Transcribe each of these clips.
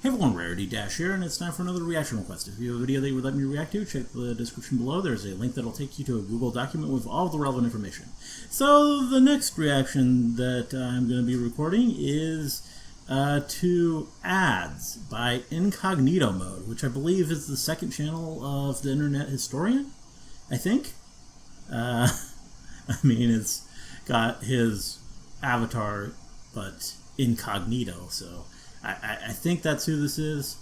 Hey everyone, Rarity Dash here, and it's time for another reaction request. If you have a video that you would like me to react to, check the description below. There's a link that'll take you to a Google document with all the relevant information. So the next reaction that I'm going to be recording is to Ads by Incognito Mode, which I believe is the second channel of the Internet Historian, I think. I mean, it's got his avatar, but incognito, so I think that's who this is.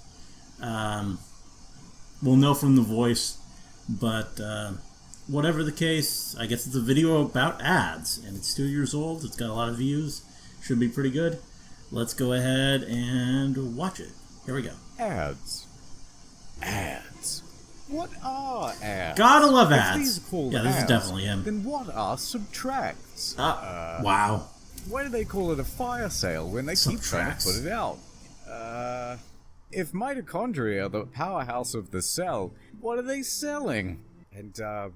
We'll know from the voice, but whatever the case, I guess it's a video about ads, and it's 2 years old. It's got a lot of views. Should be pretty good. Let's go ahead and watch it. Here we go. Ads. Ads. What are ads? Gotta love If ads. these are called Yeah, this ads, is definitely him. Then what are subtracts? Wow. Why do they call it a fire sale when they keep trying to put it out? If mitochondria are the powerhouse of the cell, what are they selling? And, God.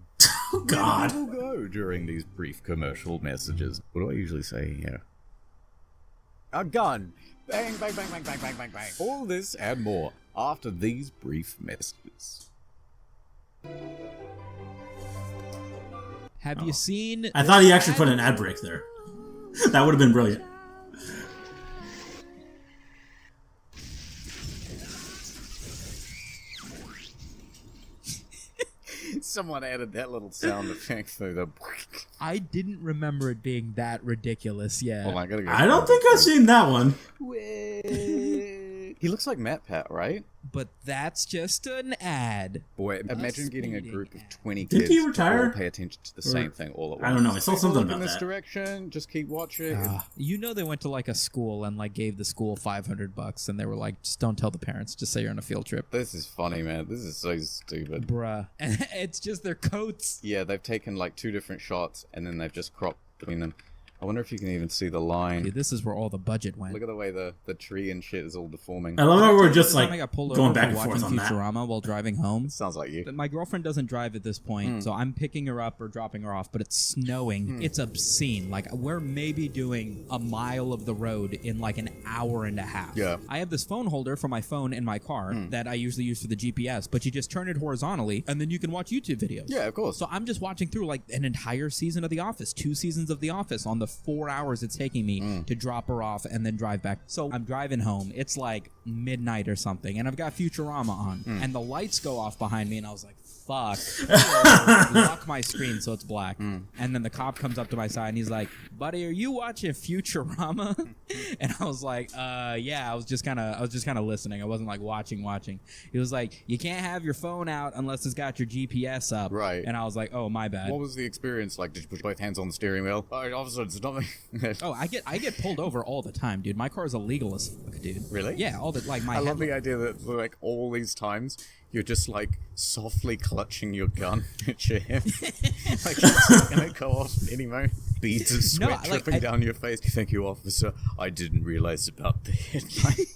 where do people go during these brief commercial messages? What do I usually say here? A gun! Bang, bang, bang, bang, bang, bang, bang, bang. All this and more after these brief messages. Have you seen... I thought he actually put an ad break there. That would have been brilliant. Someone added that little sound effect through the... I didn't remember it being that ridiculous, yeah. Hold on, I gotta go. I don't think I've seen that one. He looks like Matt Pat, right? But that's just an ad. Boy, imagine getting a group of 20 Did kids he to retire? all pay attention to the same thing all at once. I don't know. I saw something Look about in this that. direction. Just keep watching. You know they went to like a school and like gave the school $500 and they were like, just don't tell the parents, just say you're on a field trip. This is funny, man. This is so stupid. Bruh. And it's just their coats. Yeah, they've taken like 2 different shots and then they've just cropped between them. I wonder if you can even see the line. Dude, this is where all the budget went. Look at the way the tree and shit is all deforming. I love how we're just like I got pulled going over back for and watching forth on that. Futurama while driving home. Sounds like you. But my girlfriend doesn't drive at this point, so I'm picking her up or dropping her off, but it's snowing. It's obscene. Like, we're maybe doing a mile of the road in like an hour and a half. Yeah. I have this phone holder for my phone in my car that I usually use for the GPS, but you just turn it horizontally, and then you can watch YouTube videos. Yeah, of course. So I'm just watching through like an entire season of The Office, 2 seasons of The Office on the 4 hours it's taking me to drop her off and then drive back. So I'm driving home. It's like midnight or something, and I've got Futurama on, and the lights go off behind me, and I was like, fuck. Lock my screen so it's black. And then the cop comes up to my side and he's like, buddy, are you watching Futurama? And I was like, yeah, I was just kind of listening. I wasn't like watching. He was like, you can't have your phone out unless it's got your GPS up. Right. And I was like, oh, my bad. What was the experience like? Did you put both hands on the steering wheel? Officer, it's not me. Oh, I get pulled over all the time, dude. My car is illegal as fuck, dude. Really? Yeah, all the like my. I love the idea that like all these times you're just like softly clutching your gun at your hip, like it's gonna go off any moment. Beads of sweat dripping down your face. Thank you, officer. I didn't realize about the headlight.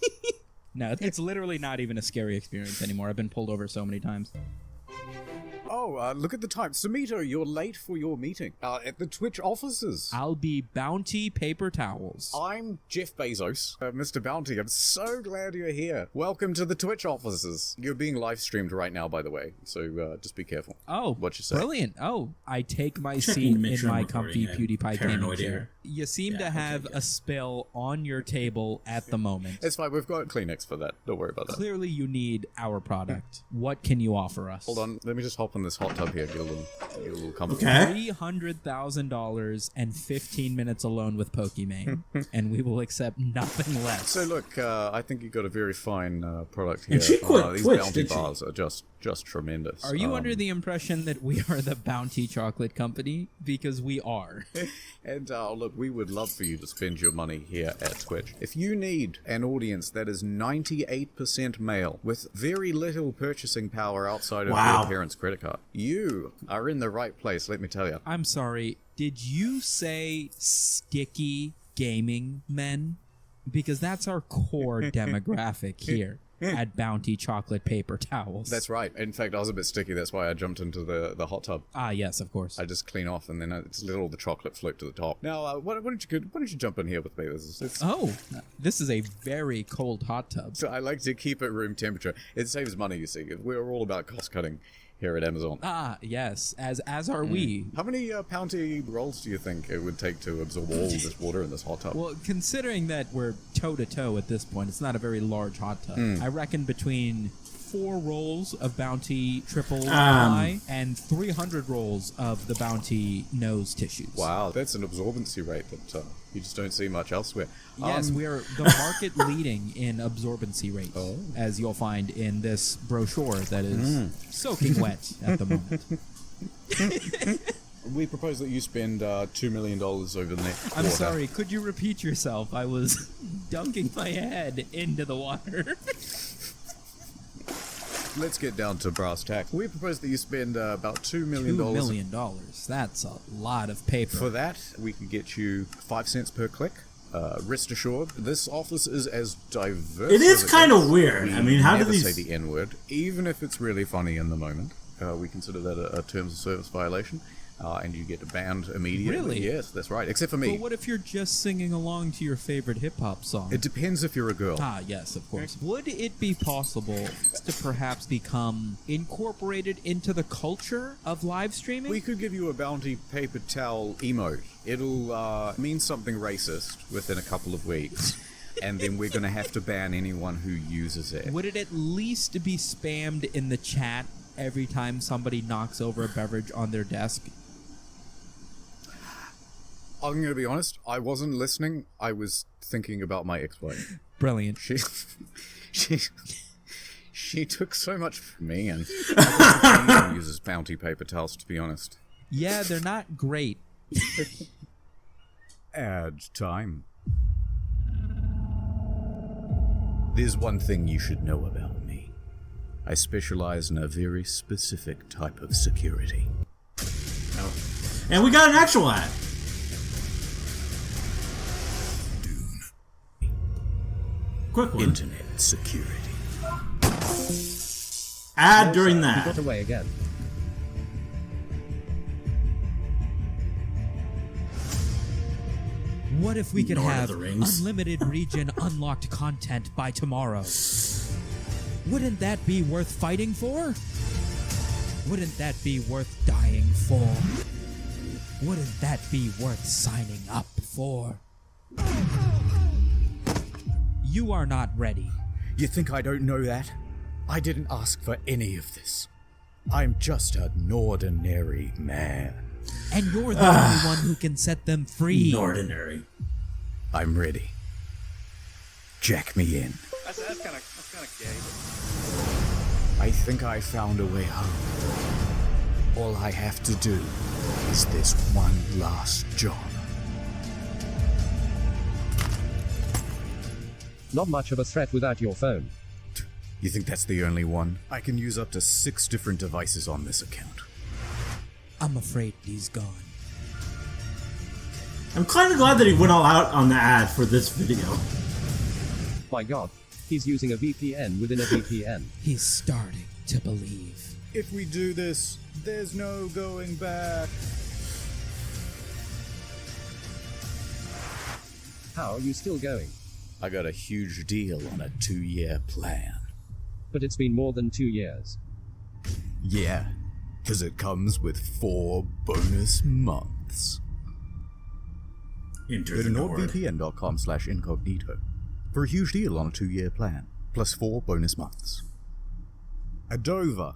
No, it's literally not even a scary experience anymore. I've been pulled over so many times. Oh, look at the time. Samito, you're late for your meeting at the Twitch offices. I'll be Bounty Paper Towels. I'm Jeff Bezos. Mr. Bounty, I'm so glad you're here. Welcome to the Twitch offices. You're being live streamed right now, by the way, so just be careful. Oh, what you say? Brilliant. Oh, I take my seat in my comfy PewDiePie gaming chair. You seem to have a spill on your table at the moment. It's fine. We've got Kleenex for that. Don't worry about that. Clearly, you need our product. What can you offer us? Hold on. Let me just hop in this hot tub here. Get a little comfort. Okay. $300,000 and 15 minutes alone with Pokimane, and we will accept nothing less. So look, I think you got a very fine product here. And she quit these Twitch, bounty did she? bars are just tremendous. Are you under the impression that we are the Bounty Chocolate Company? Because we are. And look, we would love for you to spend your money here at Twitch. If you need an audience that is 98% male with very little purchasing power outside of your parents' credit card, you are in the right place, let me tell you. I'm sorry, did you say sticky gaming men? Because that's our core demographic here. at Bounty chocolate paper towels. That's right. In fact, I was a bit sticky. That's why I jumped into the hot tub. Ah, yes, of course. I just clean off, and then just let all the chocolate float to the top. Now, why don't you jump in here with me? This is a very cold hot tub. So I like to keep it room temperature. It saves money, you see. We're all about cost cutting here at Amazon. Ah, yes, as are we. How many Bounty rolls do you think it would take to absorb all this water in this hot tub? Well, considering that we're toe-to-toe at this point, it's not a very large hot tub. I reckon between 4 rolls of Bounty triple ply and 300 rolls of the Bounty nose tissues. Wow, that's an absorbency rate that you just don't see much elsewhere. Yes, we are the market leading in absorbency rate, as you'll find in this brochure that is soaking wet at the moment. We propose that you spend $2 million over the next quarter. I'm sorry, could you repeat yourself? I was dunking my head into the water. Let's get down to brass tacks. We propose that you spend about $2 million. $2 million. That's a lot of paper. For that, we can get you 5 cents per click. Rest assured, this office is as diverse. It is kind of weird. I mean, how do these say the N-word, even if it's really funny in the moment? We consider that a terms of service violation. And you get banned immediately. Really? Yes, that's right. Except for me. But what if you're just singing along to your favorite hip-hop song? It depends if you're a girl. Ah, yes, of course. Would it be possible to perhaps become incorporated into the culture of live streaming? We could give you a Bounty paper towel emote. It'll mean something racist within a couple of weeks. And then we're going to have to ban anyone who uses it. Would it at least be spammed in the chat every time somebody knocks over a beverage on their desk? I'm going to be honest, I wasn't listening. I was thinking about my ex-wife. Brilliant. She took so much from me, and I don't think uses Bounty paper towels, to be honest. Yeah, they're not great. Ad time. There's one thing you should know about me. I specialize in a very specific type of security. And we got an actual ad. Quick one. Internet security. Ad during that. You got away again. What if we could Lord of have the Rings. unlimited region unlocked content by tomorrow? Wouldn't that be worth fighting for? Wouldn't that be worth dying for? Wouldn't that be worth signing up for? You are not ready. You think I don't know that? I didn't ask for any of this. I'm just an ordinary man. And you're the only one who can set them free. Ordinary. I'm ready. Jack me in. That's kind of gay. I think I found a way home. All I have to do is this one last job. Not much of a threat without your phone. You think that's the only one? I can use up to 6 different devices on this account. I'm afraid he's gone. I'm kind of glad that he went all out on the ad for this video. My god, he's using a VPN within a VPN. He's starting to believe. If we do this, there's no going back. How are you still going? I got a huge deal on a 2-year plan. But it's been more than 2 years. Yeah, because it comes with 4 bonus months. Enter Go to the Nord. nordvpn.com/incognito for a huge deal on a 2-year plan, plus 4 bonus months. Adova.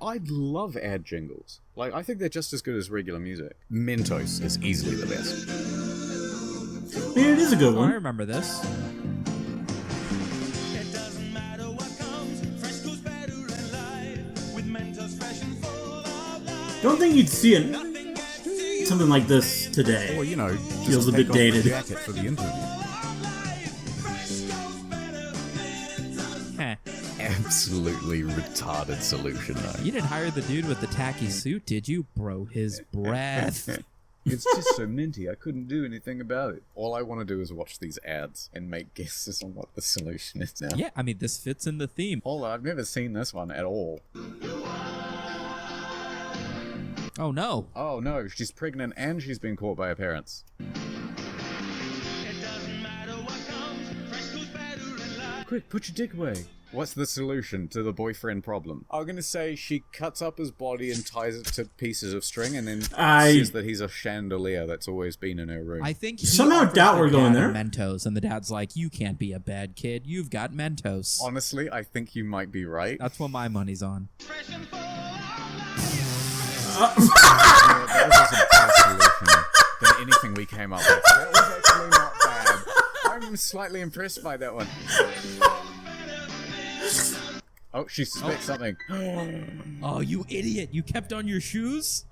I'd love ad jingles. Like, I think they're just as good as regular music. Mentos is easily the best. I mean, it is a good Oh, I one. remember this. It doesn't matter what comes, fresh goes better in life. With Mentos fresh and full of life. Don't think you'd see it, Nothing gets to you. something like this today. Or, you know, just Feels a take bit off the dated. jacket for the interview. Fresh goes better with Mentos. Absolutely retarded solution, though. You didn't hire the dude with the tacky suit, did you? Bro, his breath. It's just so minty, I couldn't do anything about it. All I want to do is watch these ads and make guesses on what the solution is now. Yeah, I mean, this fits in the theme. Hold on, I've never seen this one at all. Oh, no. Oh no, she's pregnant and she's been caught by her parents. It doesn't matter what comes, fresh goes better in life. Quick, put your dick away. What's the solution to the boyfriend problem? I'm gonna say she cuts up his body and ties it to pieces of string and then says that he's a chandelier that's always been in her room. I think he Somehow offers doubt the we're going dad there. a Mentos, and the dad's like, you can't be a bad kid. You've got Mentos. Honestly, I think you might be right. That's what my money's on. Fresh and full of Yeah, that was just a better solution than anything we came up with. That was actually not bad. I'm slightly impressed by that one. Oh, she suspects something. Oh, you idiot. You kept on your shoes?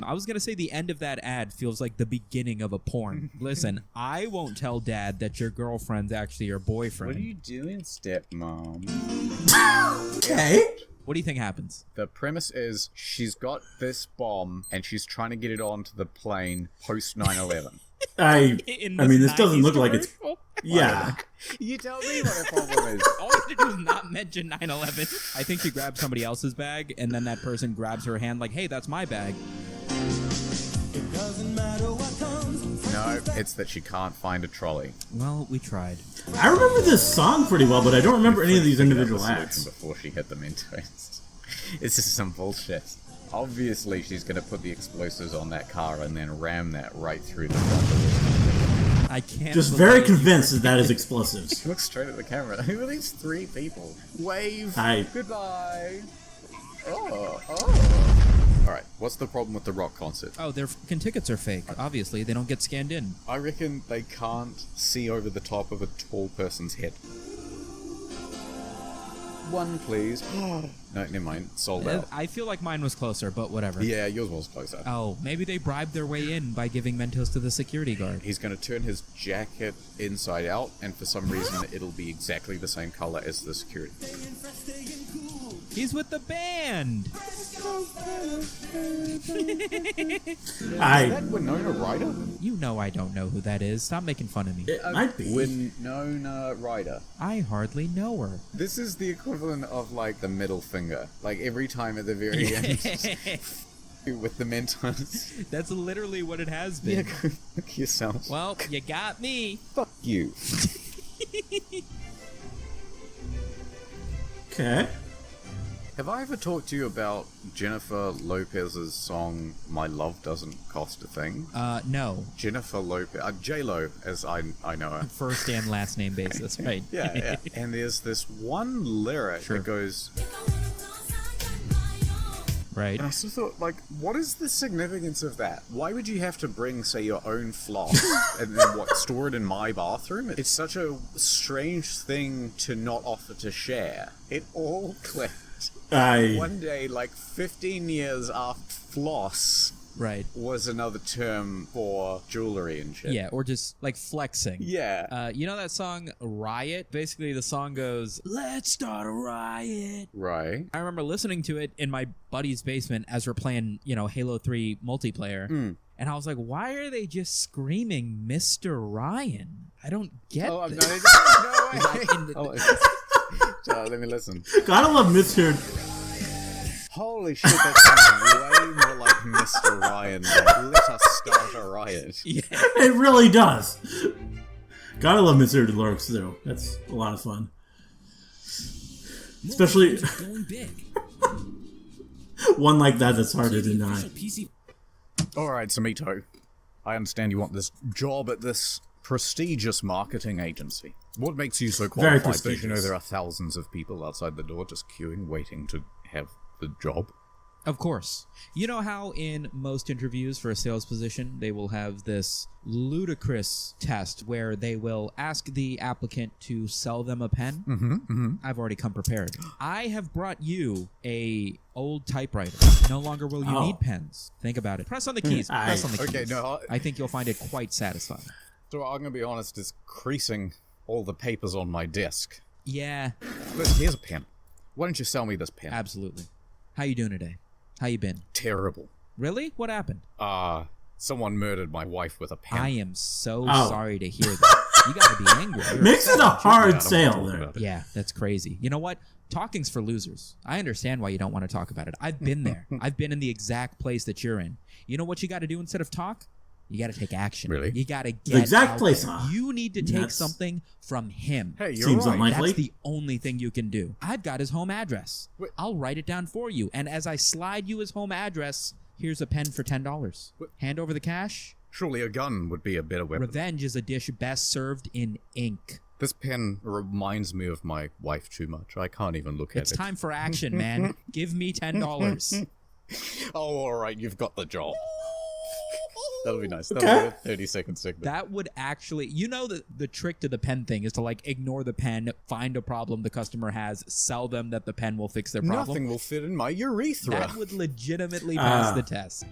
I was going to say the end of that ad feels like the beginning of a porn. Listen, I won't tell Dad that your girlfriend's actually your boyfriend. What are you doing, stepmom? Okay. What do you think happens? The premise is she's got this bomb and she's trying to get it onto the plane post 9/11. I mean, this doesn't look like it's... commercial? Yeah. You tell me what the problem is. All you have to do is not mention 9/11. I think you grab somebody else's bag, and then that person grabs her hand like, hey, that's my bag. it doesn't matter what comes. No, it's that she can't find a trolley. Well, we tried. I remember this song pretty well, but I don't remember any of these Figured out individual the solution acts. before she hit the Mentos. It's just some bullshit. Obviously, she's going to put the explosives on that car and then ram that right through the front of it. I can't. Just very believe you- convinced that is explosives. Look straight at the camera. Who are these three people? Wave. Hi. Goodbye. Oh. Alright, what's the problem with the rock concert? Oh, their fucking tickets are fake. Obviously, they don't get scanned in. I reckon they can't see over the top of a tall person's head. One, please. No, never mind. Sold out. I feel like mine was closer, but whatever. Yeah, yours was closer. Oh, maybe they bribed their way in by giving Mentos to the security guard. He's going to turn his jacket inside out, and for some reason it'll be exactly the same color as the security. He's with the band! Is that Winona Ryder? You know I don't know who that is. Stop making fun of me. It might be. Winona Ryder. I hardly know her. This is the equivalent of like the middle finger. Like every time at the very end. With the Mentos. That's literally what it has Yeah, been. go fuck yourself. Well, you got me. Fuck you. Okay. Have I ever talked to you about Jennifer Lopez's song "My Love Doesn't Cost a Thing"? No. Jennifer Lopez, J-Lo, as I know her. First and last name basis, right? Yeah. And there's this one lyric Sure. that goes, Right. and I still thought, like, what is the significance of that? Why would you have to bring, say, your own floss and then store it in my bathroom? It's such a strange thing to not offer to share. It all clicked. One day, like 15 years after floss Right. was another term for jewelry and shit. Yeah, or just like flexing. Yeah. You know that song Riot? Basically, the song goes, "Let's start a riot." Right. I remember listening to it in my buddy's basement as we're playing, Halo 3 multiplayer. And I was like, why are they just screaming Mr. Ryan? I don't get Oh, this. no, Like, way. in the- Let me listen. Gotta love Mr. Holy shit, that sounds way more like Mr. Ryan than "Let us start a riot." Yeah. It really does. Gotta love Mr. Deluxe, though. That's a lot of fun. Especially Going big. one like that's hard to deny. Alright, Samito. I understand you want this job at this prestigious marketing agency. What makes you so Very qualified? Because you know prestigious. there are thousands of people outside the door just queuing, waiting to have the job. Of course. You know how in most interviews for a sales position, they will have this ludicrous test where they will ask the applicant to sell them a pen? I've already come prepared. I have brought you a old typewriter. No longer will you Oh. need pens. Think about it. Press on the keys. Press on the keys. Okay, no, I think you'll find it quite satisfying. So I'm gonna be honest, it's creasing all the papers on my desk. Yeah, Listen, here's a pen. Why don't you sell me this pen? absolutely. How you doing today? How you been? Terrible. Really? What happened? Someone murdered my wife with a pen. I am so sorry to hear that. You gotta be angry. Makes it a hard sale there. Yeah, that's crazy. You know what? Talking's for losers. I understand why you don't want to talk about it. I've been there. I've been in the exact place that you're in. You know what you got to do instead of talk? You got to take action. Really? You got to get The exact out place, there. huh? You need to take something from him. Hey, you're Seems right. unlikely. That's the only thing you can do. I've got his home address. Wait. I'll write it down for you. And as I slide you his home address, here's a pen for $10. Hand over the cash. Surely a gun would be a better weapon. Revenge is a dish best served in ink. This pen reminds me of my wife too much. I can't even look at It's it. time for action, man. Give me $10. Oh, all right, you've got the job. That'll be nice. That'll be a 30-second segment. That would actually, you know, the trick to the pen thing is to like ignore the pen, find a problem the customer has, sell them that the pen will fix their problem. Nothing will fit in my urethra. That would legitimately pass the test.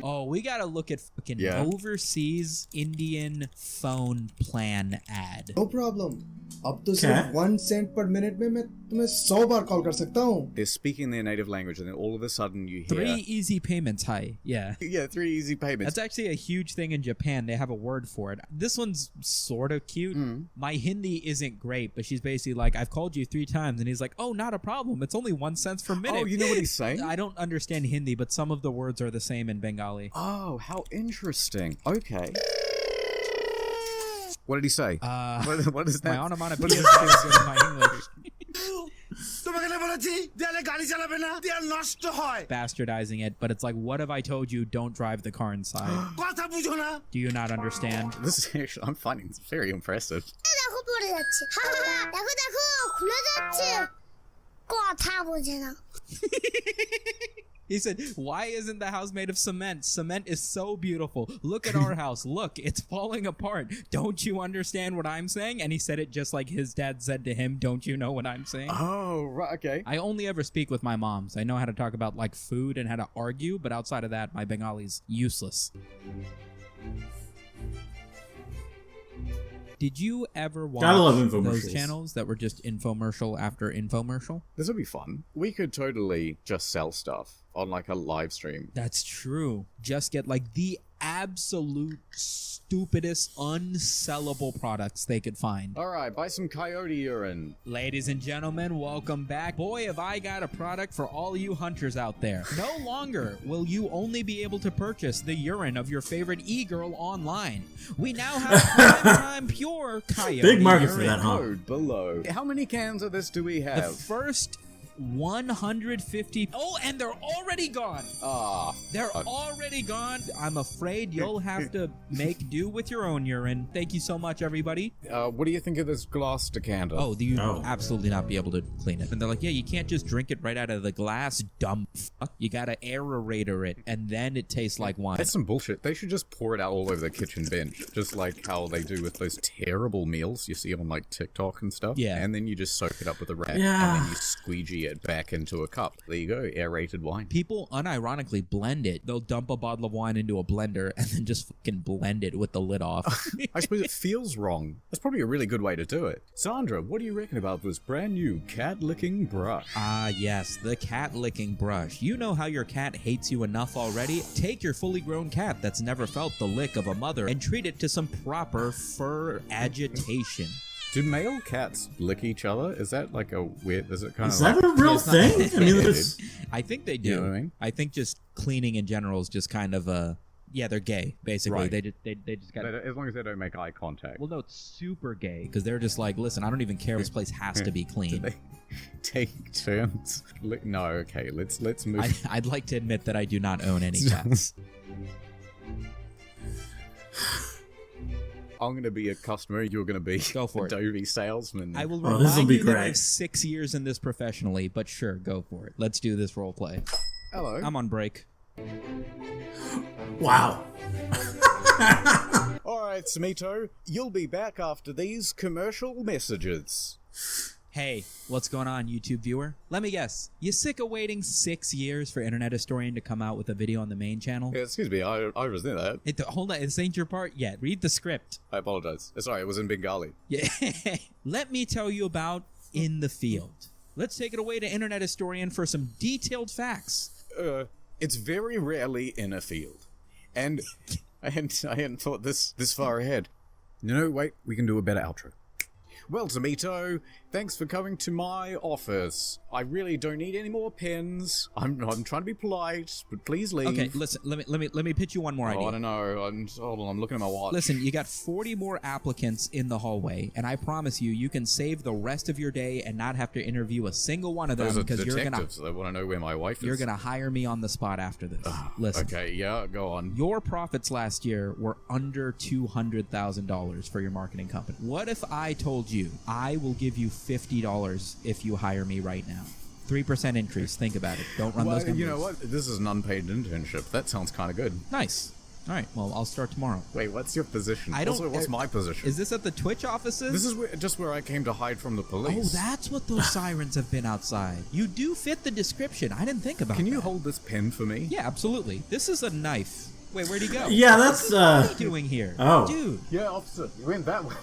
Oh, we gotta look at fucking overseas Indian phone plan ad. No problem अब तो सिर्फ 1 Saint पर minute में मैं तुम्हें 100 बार call कर सकता हूँ They're speaking their native language, and then all of a sudden you hear 3 easy payments, hi. Yeah. Yeah, 3 easy payments. That's actually a huge thing in Japan. They have a word for it. This one's sort of cute. My Hindi isn't great, but she's basically like, I've called you 3 times. And he's like, oh, not a problem. It's only 1 cent per minute. Oh, you know what he's saying? I don't understand Hindi, but some of the words are the same in Bengali. Oh, how interesting. Okay. What did he say? What is that? My onomatopoeia is pretty good in my English. Bastardizing it, but it's like, what if I told you don't drive the car inside? Do you not understand? This is actually, I'm finding this very impressive. দেখো পড়ে যাচ্ছে দেখো দেখো খুলে যাচ্ছে কথা বোঝে না He said, why isn't the house made of cement? Cement is so beautiful. Look at our house. Look, it's falling apart. Don't you understand what I'm saying? And he said it just like his dad said to him, don't you know what I'm saying? Oh, right, okay. I only ever speak with my moms. I know how to talk about like food and how to argue, but outside of that, my Bengali's useless. Did you ever watch those channels that were just infomercial after infomercial? This would be fun. We could totally just sell stuff on like a live stream. That's true. Just get like the absolute stupidest, unsellable products they could find. All right, buy some coyote urine. Ladies and gentlemen, welcome back. Boy, have I got a product for all you hunters out there. No longer will you only be able to purchase the urine of your favorite e-girl online. We now have prime pure coyote Big market urine. for that, huh? Code below. How many cans of this do we The have? first 150. Oh, and they're already gone. They're already gone. I'm afraid you'll have to make do with your own urine. Thank you so much, everybody. What do you think of this glass decanter? Oh, you absolutely not be able to clean it. And they're like, yeah, you can't just drink it right out of the glass, dumb fuck. You gotta aerator it, and then it tastes like wine. That's some bullshit. They should just pour it out all over the kitchen bench, just like how they do with those terrible meals you see on like TikTok and stuff. Yeah. And then you just soak it up with a rag, and then you squeegee it back into a cup. There you go, aerated wine. People unironically blend it. They'll dump a bottle of wine into a blender and then just fucking blend it with the lid off. I suppose it feels wrong. That's probably a really good way to do it. Sandra, what do you reckon about this brand new cat licking brush? Ah, yes, the cat licking brush. You know how your cat hates you enough already? Take your fully grown cat that's never felt the lick of a mother and treat it to some proper fur agitation. Do male cats lick each other? Is that like a weird... Is it kind Is of that a real thing? I mean, it's... I think they do. You know what I mean? I think just cleaning in general is just kind of a... Yeah, they're gay, basically. Right. They just got... As long as they don't make eye contact. Well, no, it's super gay, because they're just like, listen, I don't even care. This place has to be Do clean. they take turns? No, okay, let's move. I'd like to admit that I do not own any cats. I'm going to be a customer. You're going to be Go for it. Adobe salesman. I will this'll remind be you that I great. have 6 years in this professionally, but sure, go for it. Let's do this role play. Hello. I'm on break. Wow. All right, Smito, you'll be back after these commercial messages. Hey, what's going on, YouTube viewer? Let me guess. You sick of waiting 6 years for Internet Historian to come out with a video on the main channel? Yeah, excuse me, I was near that. Hold on, this ain't your part yet. Read the script. I apologize. Sorry, it was in Bengali. Yeah. Let me tell you about In the Field. let's take it away to Internet Historian for some detailed facts. It's very rarely in a field. And I hadn't thought this far ahead. No, wait, we can do a better outro. Well, Tomito, thanks for coming to my office. I really don't need any more pens. I'm trying to be polite, but please leave. Okay, listen. Let me pitch you one more idea. I don't know. Hold on. I'm looking at my watch. Listen, you got 40 more applicants in the hallway, and I promise you can save the rest of your day and not have to interview a single one of them because you're gonna. They want to know where my wife is. You're gonna hire me on the spot after this. Listen. Okay. Yeah. Go on. Your profits last year were under $200,000 for your marketing company. What if I told you I will give you $50 if you hire me right now? 3% increase. Think about it. Don't run those numbers. You know what? This is an unpaid internship. That sounds kind of good. Nice. All right. Well, I'll start tomorrow. Wait, what's your position? What's my position? Is this at the Twitch offices? This is just where I came to hide from the police. Oh, that's what those sirens have been outside. You do fit the description. I didn't think about that. Can you hold this pen for me? Yeah, absolutely. This is a knife. Wait, where'd he go? Yeah, that's what are you doing here? Oh. Dude. Yeah, officer. You went that way.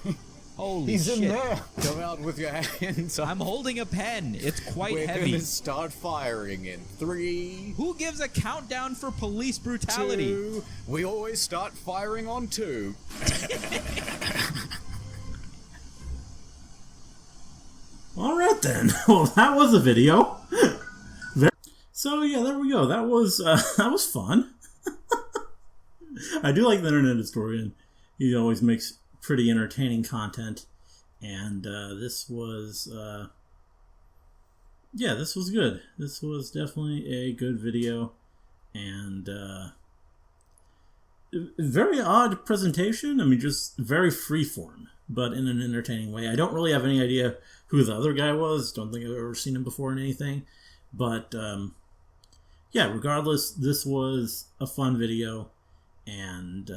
Holy He's shit. in there. Come out with your hands up. I'm holding a pen. It's quite We're heavy. gonna start firing in 3. Who gives a countdown for police brutality? 2. We always start firing on 2. All right then. Well, that was a video. So yeah, there we go. That was fun. I do like the Internet Historian. He always makes pretty entertaining content, and this was good. This was definitely a good video, and very odd presentation. I mean, just very freeform, but in an entertaining way. I don't really have any idea who the other guy was. Don't think I've ever seen him before in anything, but yeah, regardless, this was a fun video, and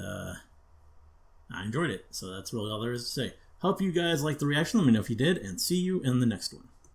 I enjoyed it, so that's really all there is to say. Hope you guys liked the reaction. Let me know if you did, and see you in the next one.